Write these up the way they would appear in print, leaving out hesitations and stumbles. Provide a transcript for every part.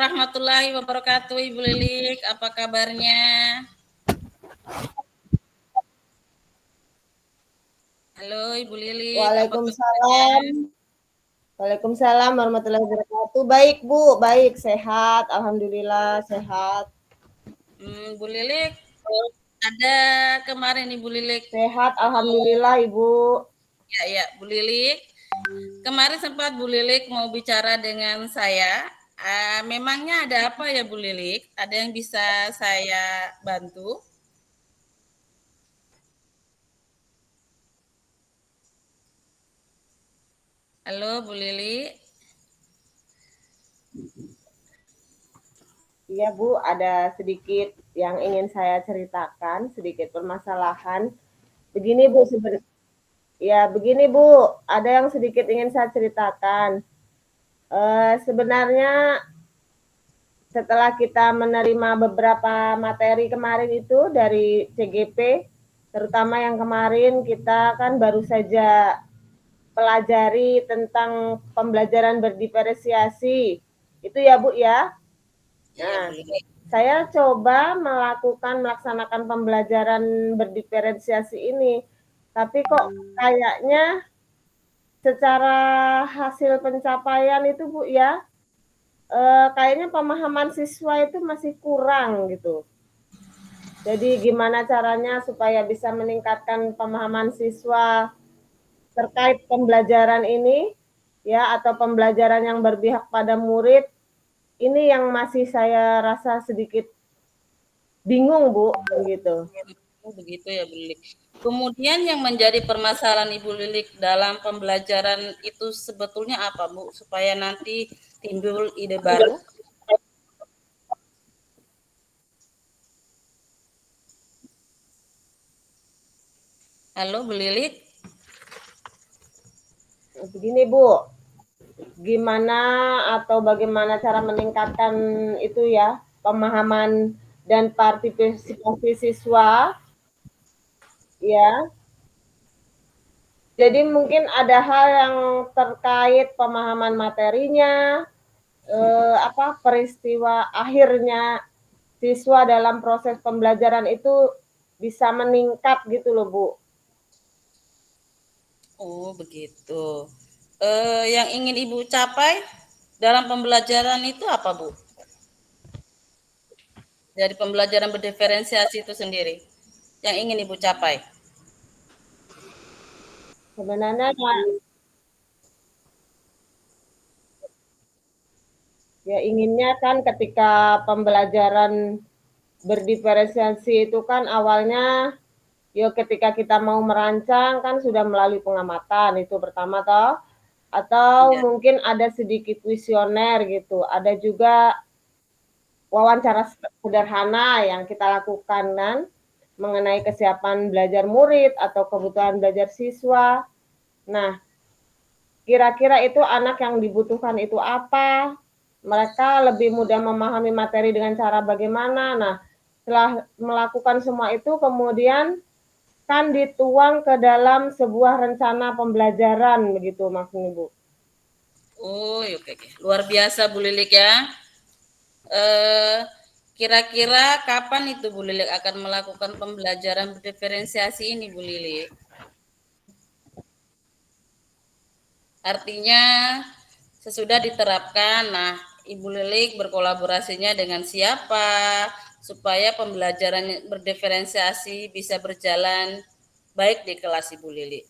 warahmatullahi wabarakatuh, Ibu Lilik. Apa kabarnya? Halo, Ibu Lilik. Apa kabarnya? Waalaikumsalam. Waalaikumsalam warahmatullahi wabarakatuh. Baik, Bu. Baik, sehat. Alhamdulillah, sehat. Bu Lilik, ada kemarin Ibu Lilik. Sehat, Alhamdulillah, Ibu. Ya, Bu Lilik. Kemarin sempat Bu Lilik mau bicara dengan saya. Memangnya ada apa ya Bu Lilik? Ada yang bisa saya bantu? Halo, Bu Lilik. Iya, Bu. Ada sedikit yang ingin saya ceritakan, sedikit permasalahan. Begini, Bu. Begini, Bu. Ada yang sedikit ingin saya ceritakan. Sebenarnya setelah kita menerima beberapa materi kemarin itu dari CGP, terutama yang kemarin kita kan baru saja pelajari tentang pembelajaran berdiferensiasi. Itu ya, Bu ya. Iya, Nah, Bu Lilik. saya coba melaksanakan pembelajaran berdiferensiasi ini. Tapi kok kayaknya secara hasil pencapaian itu, Bu ya, kayaknya pemahaman siswa itu masih kurang gitu. Jadi gimana caranya supaya bisa meningkatkan pemahaman siswa terkait pembelajaran ini ya, atau pembelajaran yang berpihak pada murid, ini yang masih saya rasa sedikit bingung, Bu, gitu. Oh, begitu ya, Bu Lilik. Kemudian yang menjadi permasalahan Ibu Lilik dalam pembelajaran itu sebetulnya apa, Bu? Supaya nanti timbul ide baru. Halo, Bu Lilik. Begini, Bu, gimana atau bagaimana cara meningkatkan itu ya, pemahaman dan partisipasi siswa ya. Jadi mungkin ada hal yang terkait pemahaman materinya, peristiwa akhirnya siswa dalam proses pembelajaran itu bisa meningkat gitu loh, Bu. Oh, begitu. Yang ingin Ibu capai dalam pembelajaran itu apa, Bu? Dari pembelajaran berdiferensiasi itu sendiri. Yang ingin Ibu capai. Sebenarnya ya inginnya kan ketika pembelajaran berdiferensiasi itu kan awalnya ya ketika kita mau merancang kan sudah melalui pengamatan itu pertama toh, atau Iya. mungkin ada sedikit kuesioner gitu. Ada juga wawancara sederhana yang kita lakukan kan mengenai kesiapan belajar murid atau kebutuhan belajar siswa. Nah, kira-kira itu anak yang dibutuhkan itu apa? Mereka lebih mudah memahami materi dengan cara bagaimana. Nah, setelah melakukan semua itu kemudian kan dituang ke dalam sebuah rencana pembelajaran begitu maksudnya, Bu. Oh, oke, oke. Luar biasa Bu Lilik ya. Eh, Kira-kira kapan itu Bu Lilik akan melakukan pembelajaran diferensiasi ini Bu Lilik? Artinya sesudah diterapkan, nah Ibu Lilik berkolaborasinya dengan siapa supaya pembelajaran berdiferensiasi bisa berjalan baik di kelas Ibu Lilik.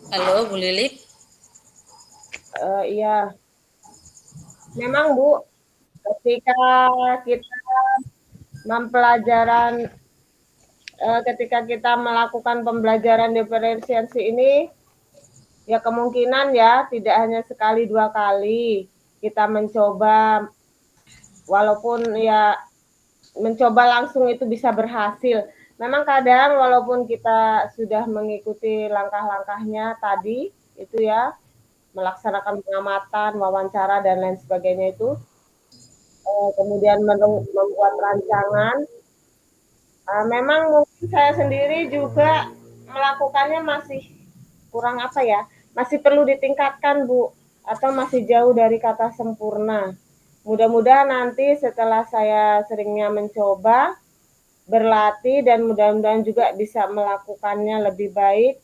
Halo Bu Lilik. Iya, memang Bu, ketika kita mempelajaran ketika kita melakukan pembelajaran diferensiasi ini, ya kemungkinan ya tidak hanya sekali dua kali kita mencoba, walaupun ya mencoba langsung itu bisa berhasil. Memang kadang walaupun kita sudah mengikuti langkah-langkahnya tadi, itu ya, melaksanakan pengamatan, wawancara, dan lain sebagainya itu, kemudian membuat rancangan, Memang mungkin saya sendiri juga melakukannya masih kurang apa ya, masih perlu ditingkatkan Bu, atau masih jauh dari kata sempurna. Mudah-mudahan nanti setelah saya seringnya mencoba, berlatih dan mudah-mudahan juga bisa melakukannya lebih baik,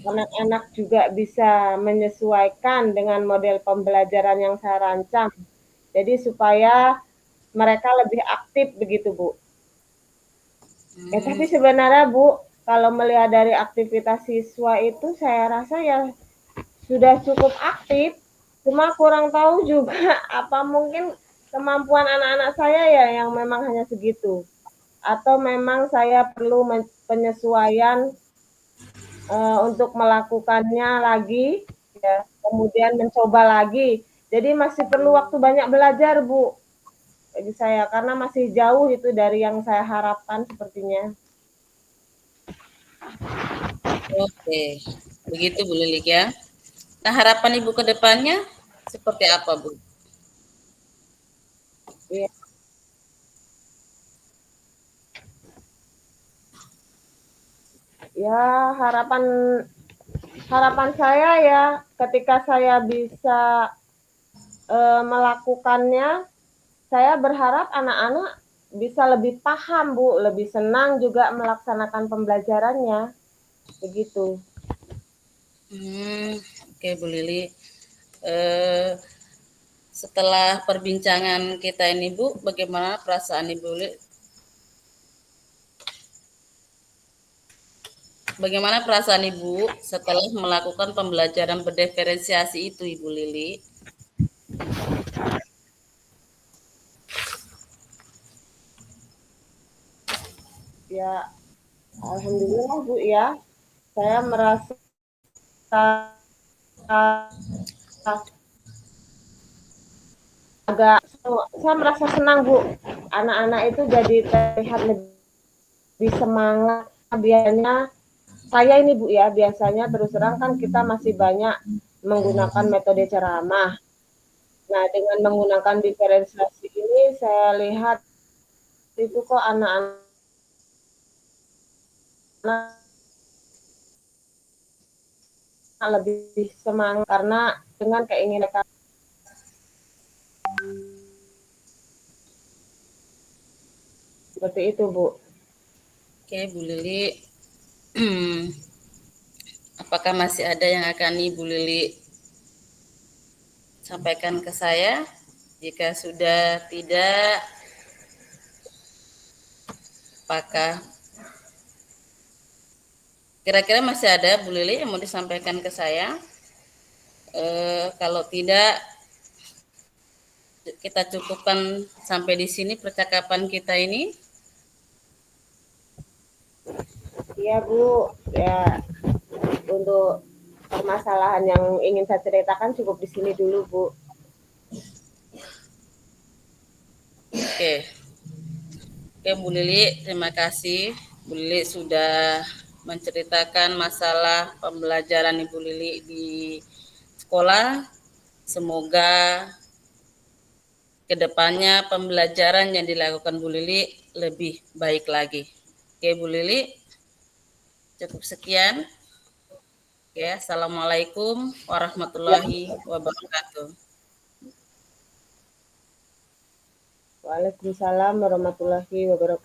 anak-anak juga bisa menyesuaikan dengan model pembelajaran yang saya rancang. Jadi supaya mereka lebih aktif begitu Bu. Hmm, Tapi sebenarnya Bu, kalau melihat dari aktivitas siswa itu saya rasa ya sudah cukup aktif, cuma kurang tahu juga apa mungkin kemampuan anak-anak saya ya yang memang hanya segitu. Atau memang saya perlu penyesuaian untuk melakukannya lagi, ya, kemudian mencoba lagi. Jadi masih perlu waktu banyak belajar Bu, bagi saya karena masih jauh itu dari yang saya harapkan sepertinya. oke, begitu Bu Lilik ya. Nah, harapan Ibu ke depannya seperti apa, Bu? Ya, ya harapan harapan saya ya ketika saya bisa melakukannya, saya berharap anak-anak bisa lebih paham Bu, lebih senang juga melaksanakan pembelajarannya, begitu. Oke Bu Lili. Eh, Setelah perbincangan kita ini Bu, bagaimana perasaan Ibu Lili? Bagaimana perasaan Ibu setelah melakukan pembelajaran berdiferensiasi itu, Ibu Lili? Ya, alhamdulillah Bu ya, saya merasa agak saya merasa senang Bu. Anak-anak itu jadi terlihat lebih semangat. Biasanya saya ini Bu ya, biasanya terus terang kan kita masih banyak menggunakan metode ceramah. Nah, dengan menggunakan diferensiasi ini saya lihat itu kok anak-anak lebih semangat karena dengan keinginan mereka seperti itu Bu. Oke, Bu Lili. Apakah masih ada yang akan Ibu Lili sampaikan ke saya? Jika sudah tidak, apakah kira-kira masih ada Bu Lili yang mau disampaikan ke saya? Kalau tidak, kita cukupkan sampai di sini percakapan kita ini. Iya Bu, ya untuk permasalahan yang ingin saya ceritakan cukup di sini dulu Bu. Oke, oke Bu Lili, terima kasih. Bu Lili sudah menceritakan masalah pembelajaran Ibu Lili di sekolah. Semoga kedepannya pembelajaran yang dilakukan Bu Lili lebih baik lagi. Oke Bu Lili, cukup sekian. Ya, assalamualaikum Ya, warahmatullahi wabarakatuh. Waalaikumsalam warahmatullahi wabarakatuh.